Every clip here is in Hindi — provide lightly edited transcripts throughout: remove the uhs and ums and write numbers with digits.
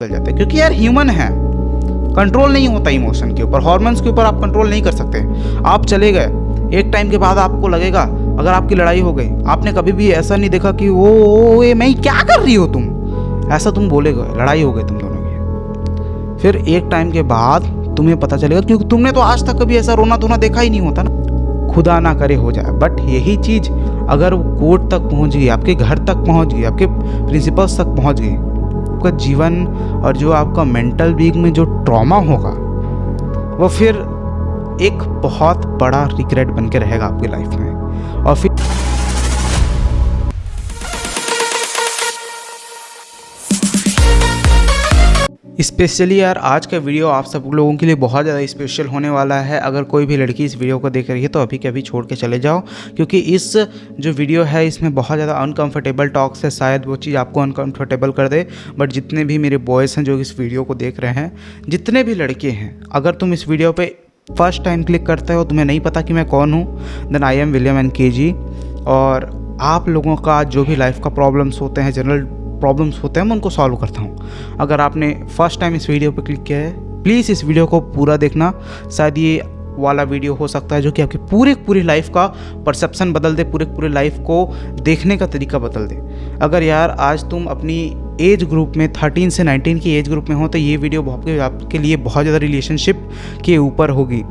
चल जाता है, क्योंकि यार ह्यूमन है, कंट्रोल नहीं होता इमोशन के ऊपर, हॉर्मोन्स के ऊपर आप कंट्रोल नहीं कर सकते। आप चले गए, एक टाइम के बाद आपको लगेगा, अगर आपकी लड़ाई हो गई, आपने कभी भी ऐसा नहीं देखा कि वो ये मैं क्या कर रही हो तुम, ऐसा तुम बोलेगा, लड़ाई हो गई तुम दोनों की। फिर एक टाइम के बाद तुम्हें पता चलेगा, क्योंकि तुमने तो आज तक कभी ऐसा रोना धोना देखा ही नहीं होता ना, खुदा ना करे हो जाए। बट यही चीज़ अगर कोर्ट तक पहुंच गई, आपके घर तक पहुंच गई, आपके प्रिंसिपल्स तक पहुंच गई, आपका जीवन और जो आपका मेंटल बीइंग में जो ट्रॉमा होगा वो फिर एक बहुत बड़ा रिग्रेट बन के रहेगा आपकी लाइफ में। और फिर स्पेशली यार आज का वीडियो आप सब लोगों के लिए बहुत ज़्यादा स्पेशल होने वाला है। अगर कोई भी लड़की इस वीडियो को देख रही है तो अभी के अभी छोड़ के चले जाओ, क्योंकि इस जो वीडियो है इसमें बहुत ज़्यादा अनकंफर्टेबल टॉक्स है, शायद वो चीज़ आपको अनकंफर्टेबल कर दे। बट जितने भी मेरे बॉयज़ हैं जो इस वीडियो को देख रहे हैं, जितने भी लड़के हैं, अगर तुम इस वीडियो पर फर्स्ट टाइम क्लिक करते हो, तुम्हें नहीं पता कि मैं कौन हूँ, देन आई एम विलियम एन के जी। और आप लोगों का जो भी लाइफ का प्रॉब्लम्स होते हैं, जनरल प्रॉब्लम्स होते हैं, मैं उनको सॉल्व करता हूँ। अगर आपने फर्स्ट टाइम इस वीडियो पर क्लिक किया है, प्लीज़ इस वीडियो को पूरा देखना। शायद ये वाला वीडियो हो सकता है जो कि आपकी पूरी लाइफ का परसेप्शन बदल दे, पूरी लाइफ को देखने का तरीका बदल दे। अगर यार आज तुम अपनी एज ग्रुप में 13 से 19 की एज ग्रुप में हो तो ये वीडियो आपके लिए बहुत ज़्यादा रिलेशनशिप के ऊपर होगी।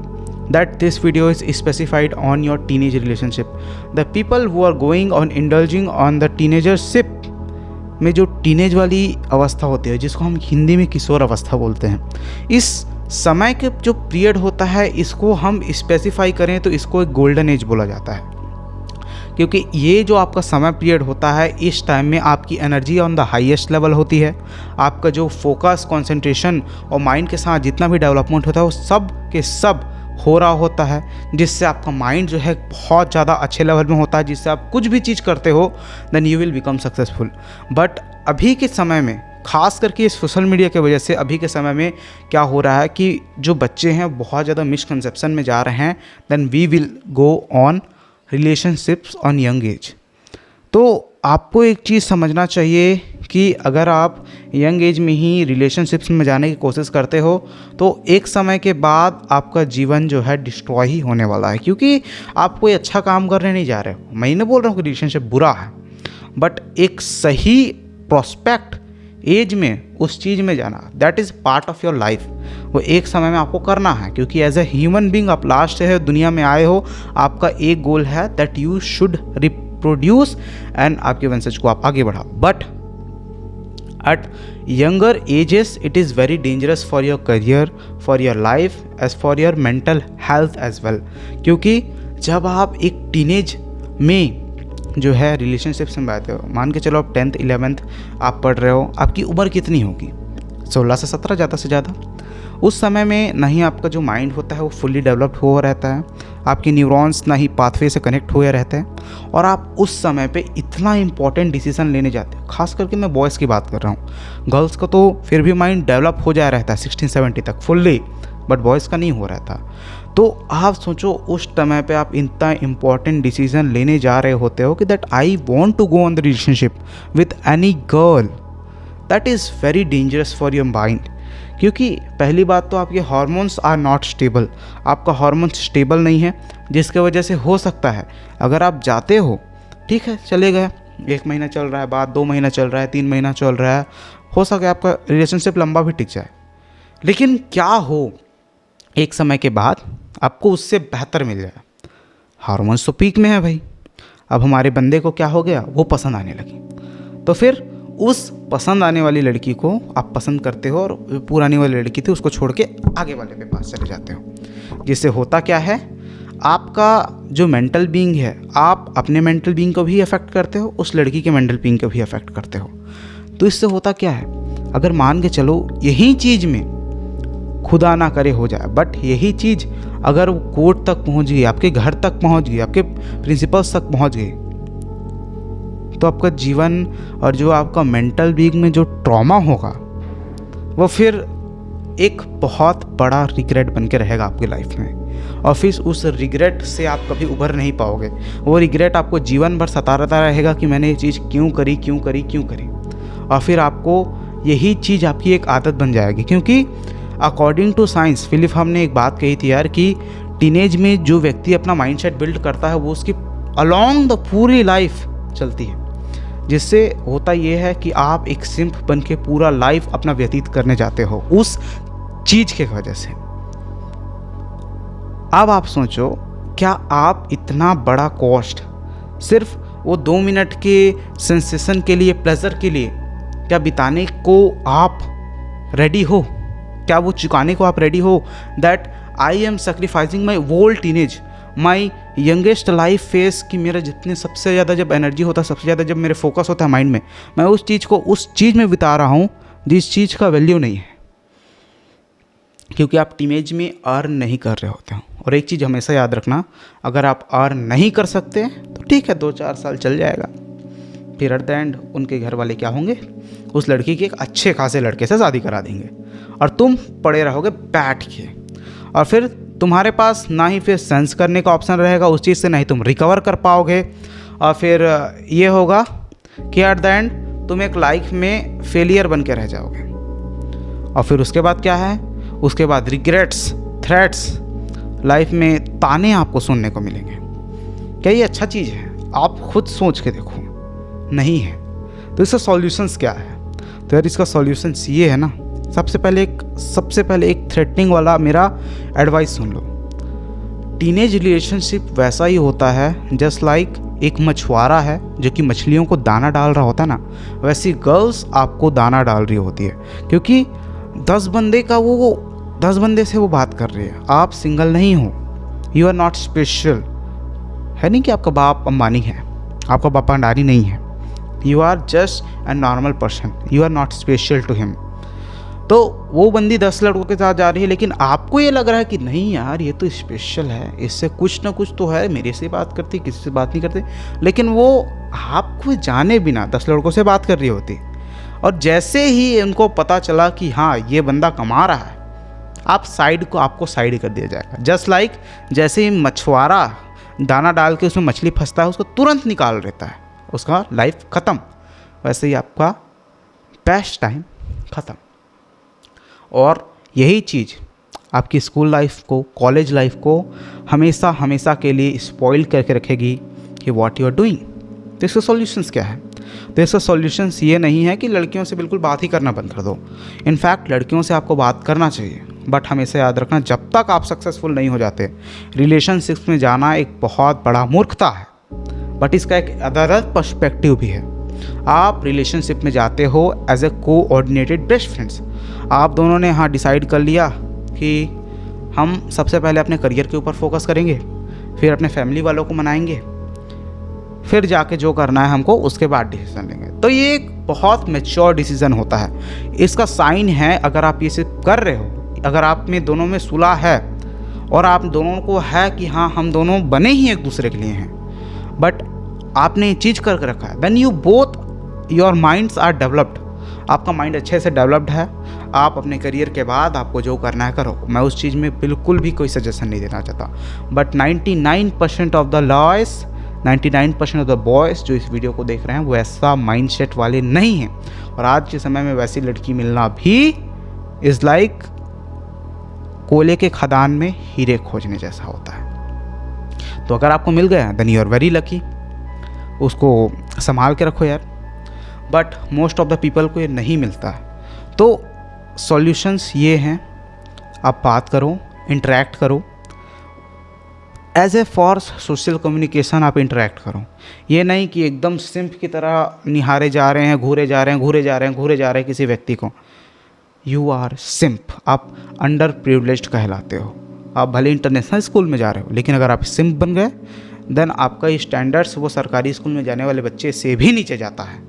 That this video is specified on your teenage relationship. The people who are going on indulging on the teenagership में जो टीनेज वाली अवस्था होती है, जिसको हम हिंदी में किशोर अवस्था बोलते हैं, इस समय के जो पीरियड होता है, इसको हम स्पेसिफाई करें तो इसको एक गोल्डन एज बोला जाता है। क्योंकि ये जो आपका समय पीरियड होता है, इस टाइम में आपकी energy on the highest level होती है। आपका जो फोकस, कंसंट्रेशन और माइंड के साथ जितना भी डेवलपमेंट होता है वो सब के सब हो रहा होता है, जिससे आपका माइंड जो है बहुत ज़्यादा अच्छे लेवल में होता है, जिससे आप कुछ भी चीज़ करते हो then you will become successful. But अभी के समय में, खास करके इस सोशल मीडिया की वजह से, अभी के समय में क्या हो रहा है कि जो बच्चे हैं बहुत ज़्यादा मिसकंसेप्शन में जा रहे हैं, then we will go on relationships on young age. तो आपको एक चीज़ समझना चाहिए कि अगर आप यंग एज में ही रिलेशनशिप्स में जाने की कोशिश करते हो तो एक समय के बाद आपका जीवन जो है डिस्ट्रॉय ही होने वाला है, क्योंकि आप कोई अच्छा काम करने नहीं जा रहे हो। मैं नहीं बोल रहा हूँ कि रिलेशनशिप बुरा है, बट एक सही प्रोस्पेक्ट एज में उस चीज़ में जाना, that is part of your life. वो एक समय में आपको करना है, क्योंकि एज ए ह्यूमन बींग आप लास्ट से दुनिया में आए हो, आपका एक गोल है that you should reproduce and आपके वंशज को आप आगे बढ़ाओ। But at younger ages it is very dangerous for your career, for your life, as for your mental health as well। क्योंकि जब आप एक टीनेज में जो है रिलेशनशिप्स में आते हो, मान के चलो आप 10th 11th आप पढ़ रहे हो, आपकी उम्र कितनी होगी, 16 से 17 ज़्यादा से ज़्यादा। उस समय में नहीं आपका जो माइंड होता है वो फुल्ली डेवलप्ड हुआ रहता है, आपके न्यूरॉन्स ना ही पाथवे से कनेक्ट हुए रहते हैं, और आप उस समय पे इतना इंपॉर्टेंट डिसीजन लेने जाते हो। खास करके मैं बॉयज़ की बात कर रहा हूँ, गर्ल्स का तो फिर भी माइंड डेवलप हो जा रहता है 16-17 तक फुल्ली, बट बॉयज़ का नहीं हो रहा था। तो आप सोचो उस समय पे आप इतना इंपॉर्टेंट डिसीजन लेने जा रहे होते हो कि that I want to go on the relationship with any girl, that is very dangerous for your mind. क्योंकि पहली बात तो आपके हार्मोन्स आर नॉट स्टेबल, आपका हार्मोन्स स्टेबल नहीं है, जिसके वजह से हो सकता है अगर आप जाते हो, ठीक है चले गए, 1 महीना चल रहा है, बाद 2 महीना चल रहा है, 3 महीना चल रहा है, हो सके आपका रिलेशनशिप लंबा भी टिक जाए, लेकिन क्या हो एक समय के बाद आपको उससे बेहतर मिल जाए। हार्मोन्स तो पीक में है भाई, अब हमारे बंदे को क्या हो गया, वो पसंद आने लगी, तो फिर उस पसंद आने वाली लड़की को आप पसंद करते हो, और पुरानी वाली लड़की थी उसको छोड़ के आगे वाले पे पास चले जाते हो। जिससे होता क्या है, आपका जो मेंटल बीइंग है, आप अपने मेंटल बीइंग को भी अफेक्ट करते हो, उस लड़की के मेंटल बीइंग को भी अफेक्ट करते हो। तो इससे होता क्या है, अगर मान के चलो यही चीज़ में खुदा ना करे हो जाए, बट यही चीज़ अगर कोर्ट तक पहुँच गई, आपके घर तक पहुँच गई, आपके प्रिंसिपल्स तक पहुँच गई, तो आपका जीवन और जो आपका मेंटल बीइंग में जो ट्रॉमा होगा वो फिर एक बहुत बड़ा रिग्रेट बन के रहेगा आपकी लाइफ में, और फिर उस रिग्रेट से आप कभी उभर नहीं पाओगे। वो रिग्रेट आपको जीवन भर सताता रहेगा कि मैंने ये चीज़ क्यों करी, और फिर आपको यही चीज़ आपकी एक आदत बन जाएगी। क्योंकि अकॉर्डिंग टू साइंस, फिलिप हम ने एक बात कही थी यार कि टीनेज में जो व्यक्ति अपना माइंडसेट बिल्ड करता है वो उसकी अलोंग द पूरी लाइफ चलती है, जिससे होता ये है कि आप एक सिंप बन के पूरा लाइफ अपना व्यतीत करने जाते हो उस चीज़ के वजह से। अब आप सोचो, क्या आप इतना बड़ा कॉस्ट सिर्फ वो 2 मिनट के सेंसेशन के लिए, प्लेजर के लिए क्या बिताने को आप रेडी हो? क्या वो चुकाने को आप रेडी हो? That I am sacrificing my whole teenage, my youngest life phase, कि मेरा जितने सबसे ज़्यादा जब एनर्जी होता है, सबसे ज़्यादा जब मेरे फोकस होता है माइंड में, मैं उस चीज़ को उस चीज़ में बिता रहा हूँ जिस चीज़ का वैल्यू नहीं है, क्योंकि आप टीनेज में अर्न नहीं कर रहे होते हो। और एक चीज़ हमेशा याद रखना, अगर आप अर्न नहीं कर सकते तो ठीक है, 2-4 साल चल जाएगा, फिर एट द एंड उनके घर वाले क्या होंगे, उस लड़की के एक अच्छे खासे लड़के से शादी करा देंगे और तुम पड़े रहोगे बैठ के। और फिर तुम्हारे पास ना ही फिर सेंस करने का ऑप्शन रहेगा उस चीज़ से, ना ही तुम रिकवर कर पाओगे। और फिर ये होगा कि एट द एंड तुम एक लाइफ में फेलियर बन के रह जाओगे। और फिर उसके बाद क्या है, उसके बाद रिग्रेट्स, थ्रेट्स, लाइफ में ताने आपको सुनने को मिलेंगे। क्या ये अच्छा चीज़ है? आप खुद सोच के देखो, नहीं है। तो इसका सॉल्यूशंस क्या है? तो यार इसका सॉल्यूशंस ये है ना, सबसे पहले एक थ्रेटनिंग वाला मेरा एडवाइस सुन लो। टीनेज रिलेशनशिप वैसा ही होता है जस्ट लाइक एक मछुआरा है जो कि मछलियों को दाना डाल रहा होता है ना, वैसी गर्ल्स आपको दाना डाल रही होती है। क्योंकि 10 बंदे से वो बात कर रही है, आप सिंगल नहीं हो, यू आर नॉट स्पेशल। है नहीं कि आपका बाप अंबानी है, आपका बाप अंडानी नहीं है, you are just a normal person, you are not special to him. तो वो बंदी 10 लड़कों के साथ जा रही है, लेकिन आपको ये लग रहा है कि नहीं यार ये तो स्पेशल है, इससे कुछ ना कुछ तो है, मेरे से बात करती, किसी से बात नहीं करती। लेकिन वो आपको जाने बिना 10 लड़कों से बात कर रही होती। और जैसे ही उनको पता चला कि हाँ ये बंदा कमा रहा है, आपको साइड कर दिया जाएगा। जस्ट लाइक जैसे ही मछुआरा दाना डाल के उसमें मछली फंसता है, उसको तुरंत निकाल देता है, उसका लाइफ ख़त्म, वैसे ही आपका बेस्ट टाइम ख़त्म। और यही चीज़ आपकी स्कूल लाइफ को, कॉलेज लाइफ को हमेशा के लिए स्पॉइल करके रखेगी कि व्हाट यू आर डूइंग। तो इसका सॉल्यूशंस क्या है? तो इसका सॉल्यूशंस ये नहीं है कि लड़कियों से बिल्कुल बात ही करना बंद कर दो। इनफैक्ट लड़कियों से आपको बात करना चाहिए, बट हमेशा याद रखना, जब तक आप सक्सेसफुल नहीं हो जाते, रिलेशनशिप्स में जाना एक बहुत बड़ा मूर्खता है। बट इसका एक अदर पर्सपेक्टिव भी है। आप रिलेशनशिप में जाते हो as a coordinated best friends. आप दोनों ने हाँ डिसाइड कर लिया कि हम सबसे पहले अपने करियर के ऊपर फोकस करेंगे, फिर अपने फैमिली वालों को मनाएंगे, फिर जाके जो करना है हमको उसके बाद डिसीजन लेंगे। तो ये एक बहुत मैच्योर डिसीजन होता है। इसका साइन है, अगर आप ये सिर्फ कर रहे हो, अगर आप में दोनों में सुलह है और आप दोनों को है कि हाँ हम दोनों बने ही एक दूसरे के लिए हैं, बट आपने ये चीज़ करके रखा है, then you both your minds are developed. आपका माइंड अच्छे से डेवलप्ड है। आप अपने करियर के बाद आपको जो करना है करो। मैं उस चीज़ में बिल्कुल भी कोई सजेशन नहीं देना चाहता, बट 99% ऑफ द लॉयज़, 99% ऑफ द बॉयज़ जो इस वीडियो को देख रहे हैं वो ऐसा माइंडसेट वाले नहीं हैं। और आज के समय में वैसी लड़की मिलना भी इज़ लाइक कोयले के खदान में हीरे खोजने जैसा होता है। तो अगर आपको मिल गया then you are very lucky, उसको संभाल के रखो यार। But most of the people को ये नहीं मिलता है। तो सॉल्यूशंस ये हैं, आप बात करो, इंटरेक्ट करो, as a for social communication आप इंटरेक्ट करो। ये नहीं कि एकदम सिंप की तरह निहारे जा रहे हैं, घूरे जा रहे हैं किसी व्यक्ति को। यू आर सिंप, आप अंडर प्रिविलेज्ड कहलाते हो। आप भले इंटरनेशनल स्कूल में जा रहे हो, लेकिन अगर आप सिंप बन गए देन आपका स्टैंडर्ड्स वो सरकारी स्कूल में जाने वाले बच्चे से भी नीचे जाता है।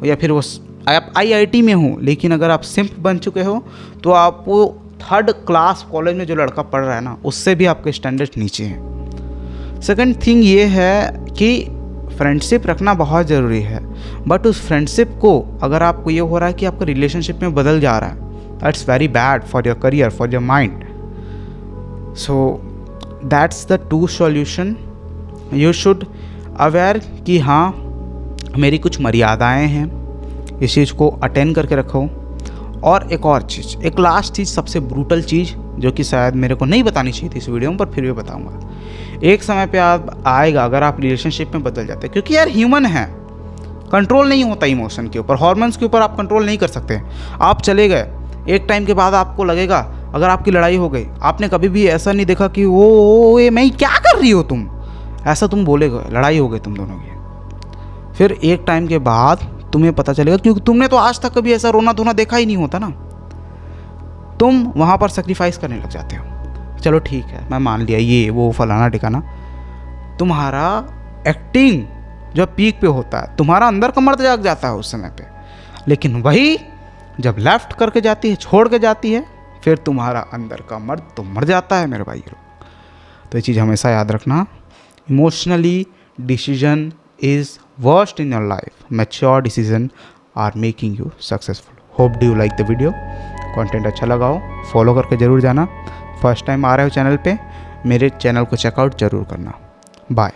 या फिर वो आप IIT में हो, लेकिन अगर आप सिंप बन चुके हो तो आप वो 3rd क्लास कॉलेज में जो लड़का पढ़ रहा है ना, उससे भी आपके स्टैंडर्ड नीचे हैं। सेकंड थिंग ये है कि फ्रेंडशिप रखना बहुत ज़रूरी है, बट उस फ्रेंडशिप को अगर आपको ये हो रहा है कि आपका रिलेशनशिप में बदल जा रहा है, that's very bad for your career, for your mind. So that's the 2 solution. You should aware कि हाँ मेरी कुछ मर्यादाएं हैं, इस चीज़ को अटेंड करके रखो। और एक और चीज़, एक लास्ट चीज़, सबसे ब्रूटल चीज़ जो कि शायद मेरे को नहीं बतानी चाहिए थी इस वीडियो में, पर फिर भी बताऊंगा। एक समय पे आप आएगा अगर आप रिलेशनशिप में बदल जाते, क्योंकि यार ह्यूमन है, कंट्रोल नहीं होता इमोशन के ऊपर, हॉर्मोन्स के ऊपर आप कंट्रोल नहीं कर सकते। आप चले गए, एक टाइम के बाद आपको लगेगा, अगर आपकी लड़ाई हो गई, आपने कभी भी ऐसा नहीं देखा कि वो ये मैं क्या कर रही हो तुम, ऐसा तुम बोलेगा, लड़ाई हो गई तुम दोनों की। फिर एक टाइम के बाद तुम्हें पता चलेगा, क्योंकि तुमने तो आज तक कभी ऐसा रोना धोना देखा ही नहीं होता ना, तुम वहाँ पर सेक्रीफाइस करने लग जाते हो। चलो ठीक है, मैं मान लिया ये वो फलाना ठिकाना, तुम्हारा एक्टिंग जो पीक पे होता है, तुम्हारा अंदर का मर्द जाग जाता है उस समय पे, लेकिन वही जब लेफ्ट करके जाती है, छोड़ के जाती है, फिर तुम्हारा अंदर का मर्द तो मर जाता है मेरे भाई लोग। तो ये चीज़ हमेशा याद रखना, emotionally decision is worst in your life, mature decision are making you successful. Hope do you like the video, content अच्छा लगा हो फॉलो करके ज़रूर जाना। फर्स्ट टाइम आ रहे हो चैनल पे, मेरे चैनल को चेकआउट ज़रूर करना। बाय।